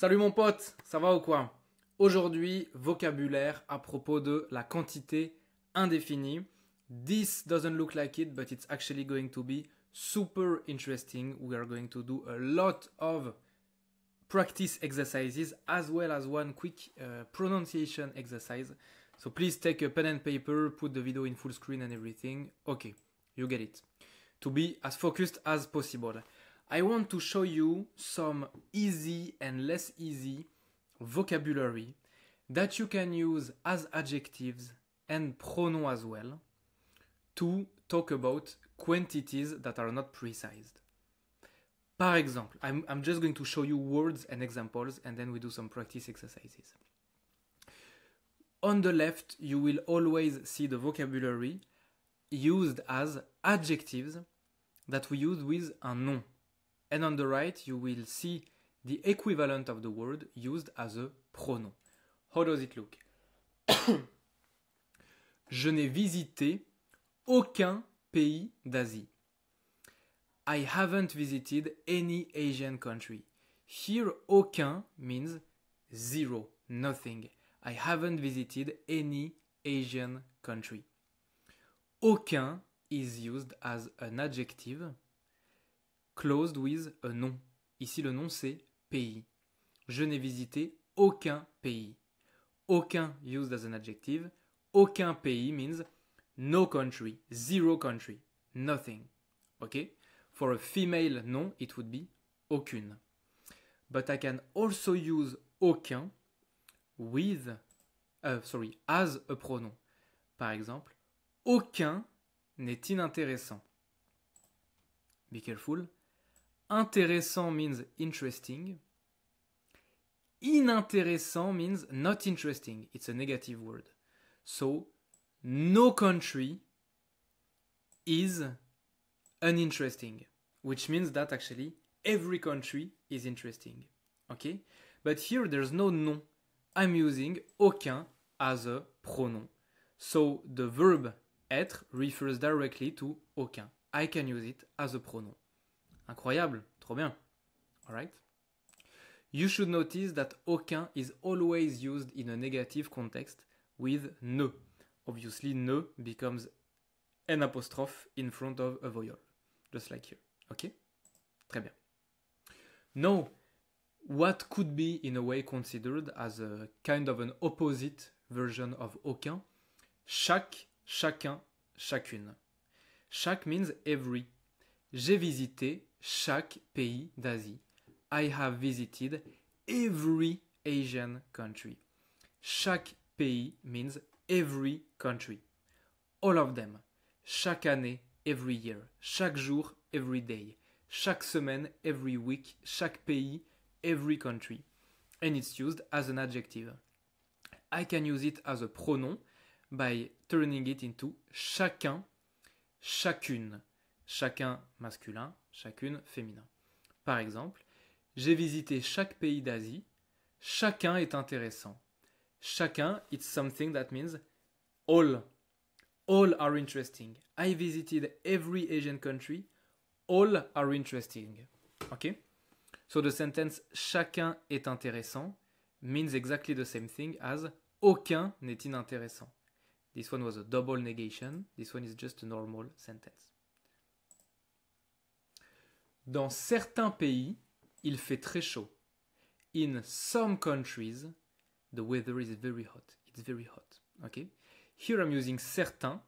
Salut mon pote, ça va ou quoi? Aujourd'hui, vocabulaire à propos de la quantité indéfinie. This doesn't look like it, but it's actually going to be super interesting. We are going to do a lot of practice exercises as well as one quick pronunciation exercise. So please take a pen and paper, put the video in full screen and everything. Okay, you get it. To be as focused as possible. I want to show you some easy and less easy vocabulary that you can use as adjectives and pronouns as well to talk about quantities that are not precise. Par exemple, I'm just going to show you words and examples and then we do some practice exercises. On the left, you will always see the vocabulary used as adjectives that we use with un nom. And on the right, you will see the equivalent of the word used as a pronoun. How does it look? Je n'ai visité aucun pays d'Asie. I haven't visited any Asian country. Here, aucun means zero, nothing. I haven't visited any Asian country. Aucun is used as an adjective closed with a nom. Ici, le nom, c'est pays. Je n'ai visité aucun pays. Aucun used as an adjective. Aucun pays means no country, zero country, nothing. Okay? For a female nom, it would be aucune. But I can also use aucun with, as a pronom. Par exemple, aucun n'est inintéressant. Be careful. Intéressant means interesting. Inintéressant means not interesting. It's a negative word. So, no country is uninteresting, which means that actually every country is interesting. Okay? But here there's no nom. I'm using aucun as a pronoun. So the verb être refers directly to aucun. I can use it as a pronoun. Incroyable, trop bien. Alright? You should notice that aucun is always used in a negative context with ne. Obviously, ne becomes an apostrophe in front of a vowel. Just like here. Okay? Très bien. Now, what could be in a way considered as a kind of an opposite version of aucun? Chaque, chacun, chacune. Chaque means every. J'ai visité chaque pays d'Asie. I have visited every Asian country. Chaque pays means every country. All of them. Chaque année, every year. Chaque jour, every day. Chaque semaine, every week. Chaque pays, every country. And it's used as an adjective. I can use it as a pronoun by turning it into chacun, chacune. Chacun masculin, chacune féminin. Par exemple, j'ai visité chaque pays d'Asie. Chacun est intéressant. Chacun, it's something that means all. All are interesting. I visited every Asian country. All are interesting. Okay? So the sentence chacun est intéressant means exactly the same thing as aucun n'est inintéressant. This one was a double negation. This one is just a normal sentence. Dans certains pays, il fait très chaud. In some countries, the weather is very hot. It's very hot. Okay? Here I'm using certains.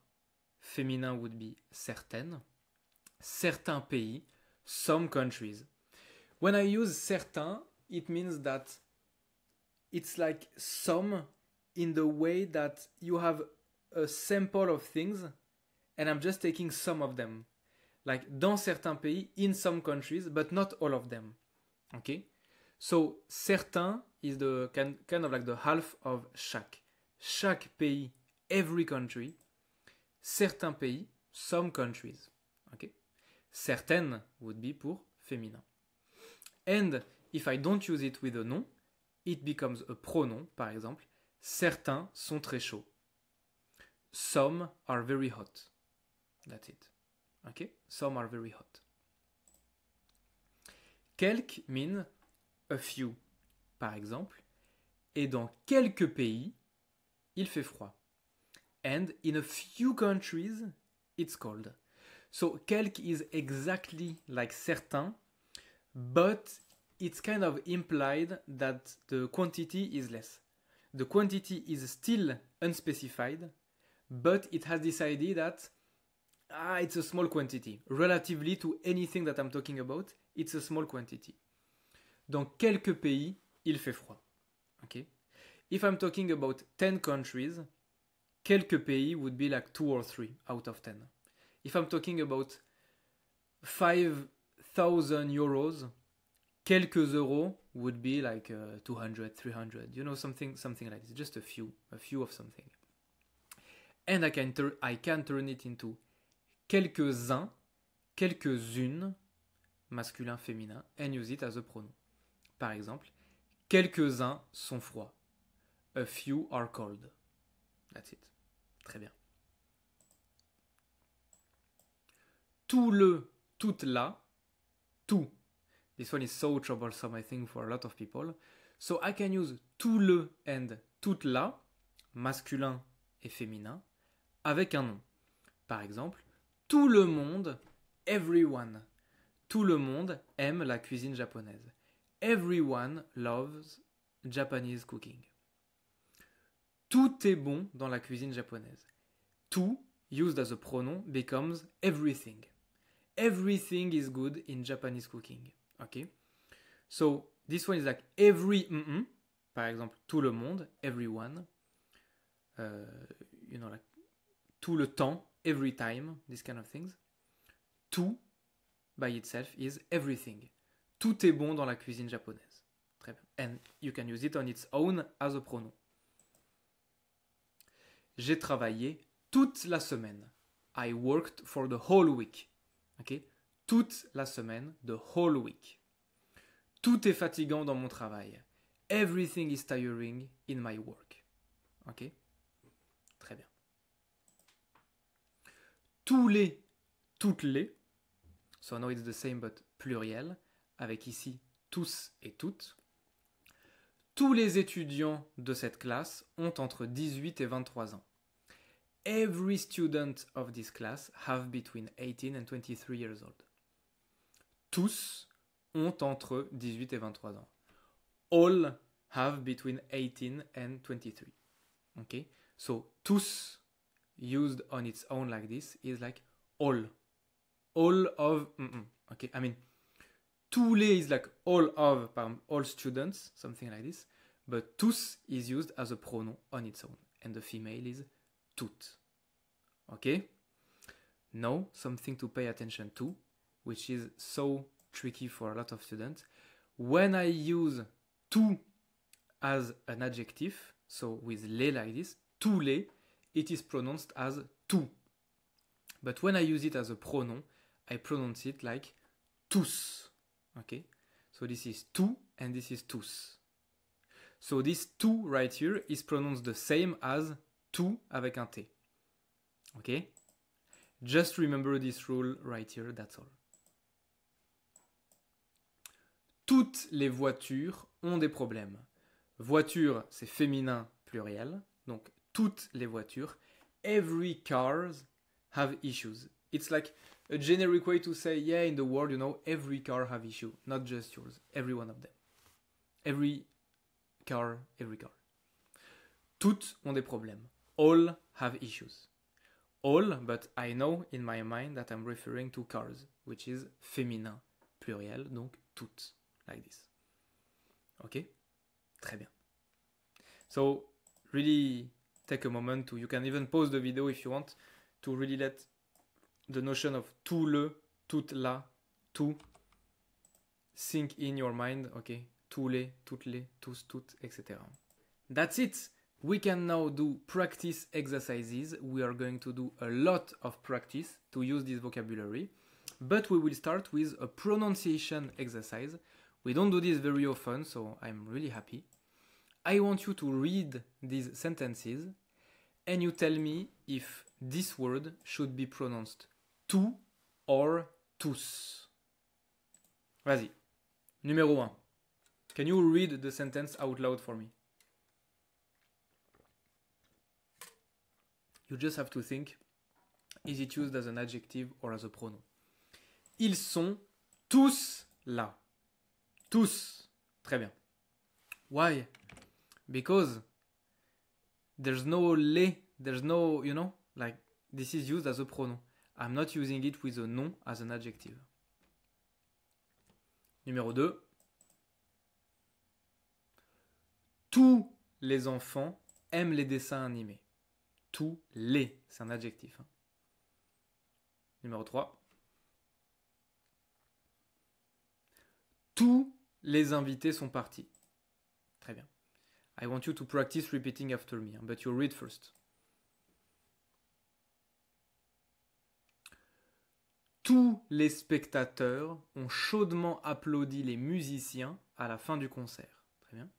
Féminin would be certaines. Certains pays, some countries. When I use certains, it means that it's like some in the way that you have a sample of things and I'm just taking some of them. Like dans certains pays, in some countries, but not all of them. Okay? So certains is the kind of like the half of chaque. Chaque pays, every country. Certains pays, some countries. Okay? Certaines would be pour féminin. And if I don't use it with a nom, it becomes a pronoun. Par exemple, certains sont très chauds. Some are very hot. That's it. Okay? Some are very hot. Quelques mean a few. par exemple, et dans quelques pays, il fait froid. And in a few countries, it's cold. So quelques is exactly like certain, but it's kind of implied that the quantity is less. The quantity is still unspecified, but it has decided that it's a small quantity. Relatively to anything that I'm talking about, it's a small quantity. Dans quelques pays, il fait froid. Okay? If I'm talking about 10 countries, quelques pays would be like 2 or 3 out of 10. If I'm talking about 5,000 euros, quelques euros would be like 200, 300, you know, something like this, just a few of something. And I can turn it into quelques-uns, quelques-unes, masculin, féminin, and use it as a pronom. Par exemple, quelques-uns sont froids. A few are cold. That's it. Très bien. Tout le, toute la, tout. This one is so troublesome, I think, for a lot of people. So I can use tout le and toute la, masculin et féminin, avec un nom. Par exemple, tout le monde, everyone. Tout le monde aime la cuisine japonaise. Everyone loves Japanese cooking. Tout est bon dans la cuisine japonaise. Tout, used as a pronoun, becomes everything. Everything is good in Japanese cooking. Okay? So, this one is like every, par exemple, tout le monde, everyone. You know, like tout le temps, every time, these kind of things. Tout, by itself, is everything. Tout est bon dans la cuisine japonaise. Très bien. And you can use it on its own as a pronoun. J'ai travaillé toute la semaine. I worked for the whole week. Okay? Toute la semaine, the whole week. Tout est fatigant dans mon travail. Everything is tiring in my work. Ok? Très bien. Tous les, toutes les. So now it's the same but pluriel. Avec ici tous et toutes. Tous les étudiants de cette classe ont entre 18 et 23 ans. Every student of this class have between 18 and 23 years old. Tous ont entre 18 et 23 ans. All have between 18 and 23. Okay? So, tous used on its own like this is like all. All of, okay? I mean, tous les is like all of, all students, something like this. But tous is used as a pronoun on its own. And the female is toutes. Okay? Now, something to pay attention to, which is so tricky for a lot of students. When I use tout as an adjective, so with les like this, tous les, it is pronounced as tout. But when I use it as a pronoun, I pronounce it like tous. Okay? So this is tout and this is tous. So this tout right here is pronounced the same as tout avec un T. Okay? Just remember this rule right here, that's all. Toutes les voitures ont des problèmes. Voiture, c'est féminin pluriel. Donc, toutes les voitures. Every cars have issues. It's like a generic way to say, yeah, in the world, you know, every car have issue. Not just yours. Every one of them. Every car. Toutes ont des problèmes. All have issues. All, but I know in my mind that I'm referring to cars, which is féminin pluriel, donc toutes, like this. Okay? Très bien. So, really take a moment to, you can even pause the video if you want, to really let the notion of tout le, toute la, tout sink in your mind, okay? Tous les, toutes les, tous, toutes, etc. That's it. We can now do practice exercises. We are going to do a lot of practice to use this vocabulary, but we will start with a pronunciation exercise. We don't do this very often, so I'm really happy. I want you to read these sentences and you tell me if this word should be pronounced tout or tous. Vas-y. Numéro 1. Can you read the sentence out loud for me? You just have to think, is it used as an adjective or as a pronoun? Ils sont tous là. Tous. Très bien. Why? Because there's no les, there's no, you know, like this is used as a pronoun. I'm not using it with a nom as an adjective. Numéro 2. Tous les enfants aiment les dessins animés. Tous les, c'est un adjectif. Hein. Numéro 3. Tous les invités sont partis. Très bien. I want you to practice repeating after me, but you read first. Tous les spectateurs ont chaudement applaudi les musiciens à la fin du concert. Très bien.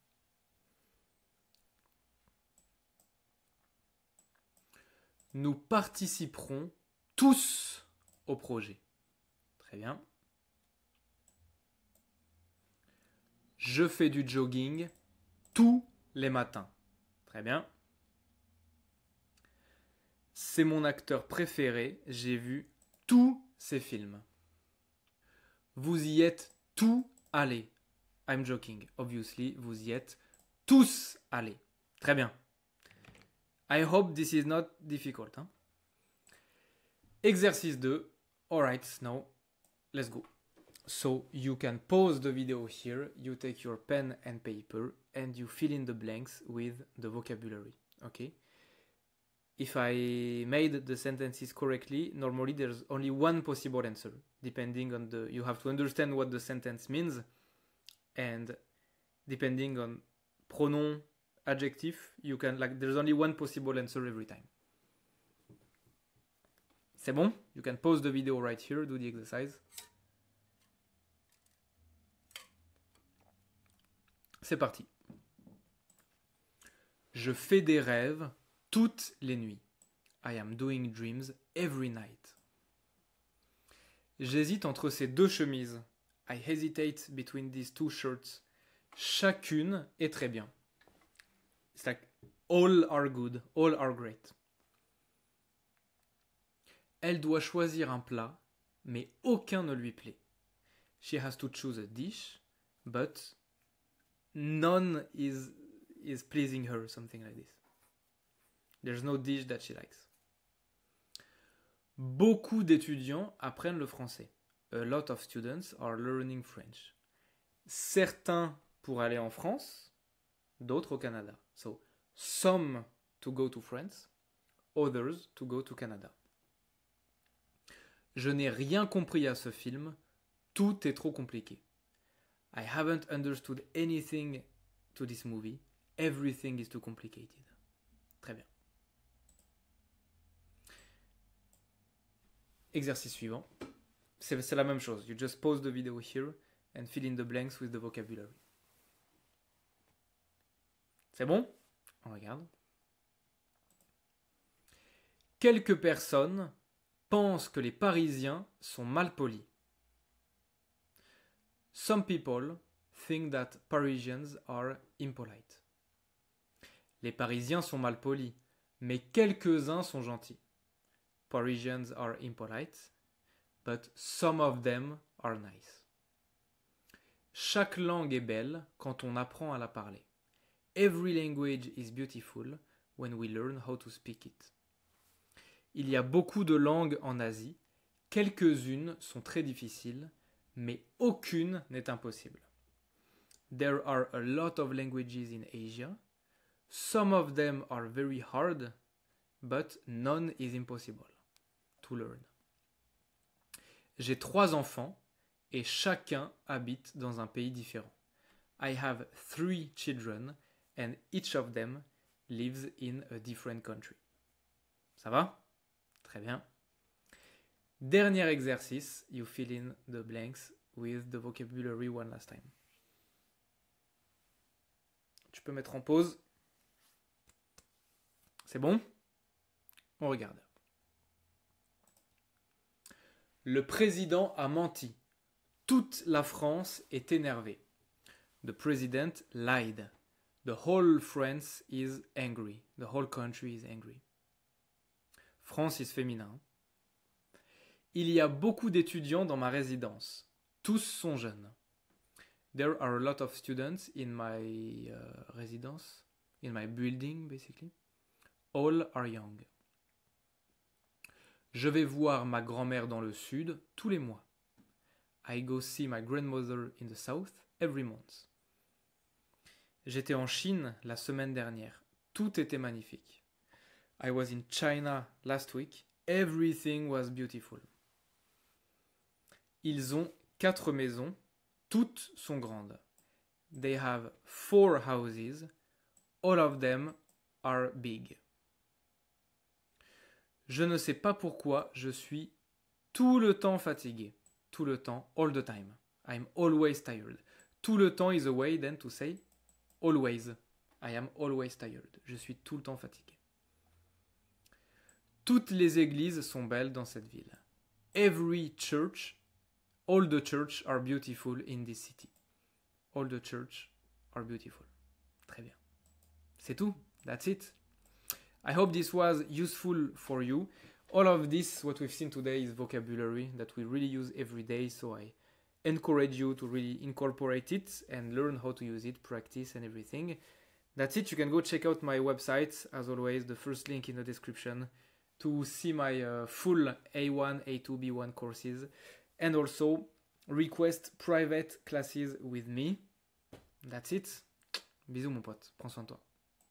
Nous participerons tous au projet. Très bien. Je fais du jogging tous les matins. Très bien. C'est mon acteur préféré. J'ai vu tous ses films. Vous y êtes tous allés. I'm joking. Obviously, vous y êtes tous allés. Très bien. I hope this is not difficult. Hein? Exercice 2. Alright, now, let's go. So you can pause the video here, you take your pen and paper, and you fill in the blanks with the vocabulary, okay? If I made the sentences correctly, normally there's only one possible answer, depending on the, you have to understand what the sentence means, and depending on pronoun, adjective, you can, like, there's only one possible answer every time. C'est bon? You can pause the video right here, do the exercise. C'est parti. Je fais des rêves toutes les nuits. I am doing dreams every night. J'hésite entre ces deux chemises. I hesitate between these two shirts. Chacune est très bien. It's like all are good, all are great. Elle doit choisir un plat, mais aucun ne lui plaît. She has to choose a dish, but none is pleasing her, something like this. There's no dish that she likes. Beaucoup d'étudiants apprennent le français. A lot of students are learning French. Certains pour aller en France, d'autres au Canada. So, some to go to France, others to go to Canada. Je n'ai rien compris à ce film, tout est trop compliqué. I haven't understood anything to this movie, everything is too complicated. Très bien. Exercice suivant. C'est la même chose. You just pause the video here and fill in the blanks with the vocabulary. C'est bon? On regarde. Quelques personnes pensent que les Parisiens sont mal polis. Some people think that Parisians are impolite. Les Parisiens sont mal polis, mais quelques-uns sont gentils. Parisians are impolite, but some of them are nice. Chaque langue est belle quand on apprend à la parler. Every language is beautiful when we learn how to speak it. Il y a beaucoup de langues en Asie, quelques-unes sont très difficiles, mais aucune n'est impossible. There are a lot of languages in Asia. Some of them are very hard, but none is impossible to learn. J'ai 3 enfants et chacun habite dans un pays différent. I have 3 children and each of them lives in a different country. Ça va? Très bien. Dernier exercice, you fill in the blanks with the vocabulary one last time. Tu peux mettre en pause. C'est bon? On regarde. Le président a menti. Toute la France est énervée. The president lied. The whole France is angry. The whole country is angry. France is féminin. Il y a beaucoup d'étudiants dans ma résidence. Tous sont jeunes. There are a lot of students in my residence, in my building basically. All are young. Je vais voir ma grand-mère dans le sud tous les mois. I go see my grandmother in the south every month. J'étais en Chine la semaine dernière. Tout était magnifique. I was in China last week. Everything was beautiful. Ils ont 4 maisons. Toutes sont grandes. They have 4 houses. All of them are big. Je ne sais pas pourquoi je suis tout le temps fatigué. Tout le temps, all the time. I'm always tired. Tout le temps is a way then to say always. I am always tired. Je suis tout le temps fatigué. Toutes les églises sont belles dans cette ville. Every church, all the churches are beautiful in this city. All the churches are beautiful. Très bien. C'est tout. That's it. I hope this was useful for you. All of this, what we've seen today, is vocabulary that we really use every day. So I encourage you to really incorporate it and learn how to use it, practice and everything. That's it. You can go check out my website. As always, the first link in the description to see my full A1, A2, B1 courses. And also request private classes with me. That's it. Bisous mon pote. Prends soin de toi.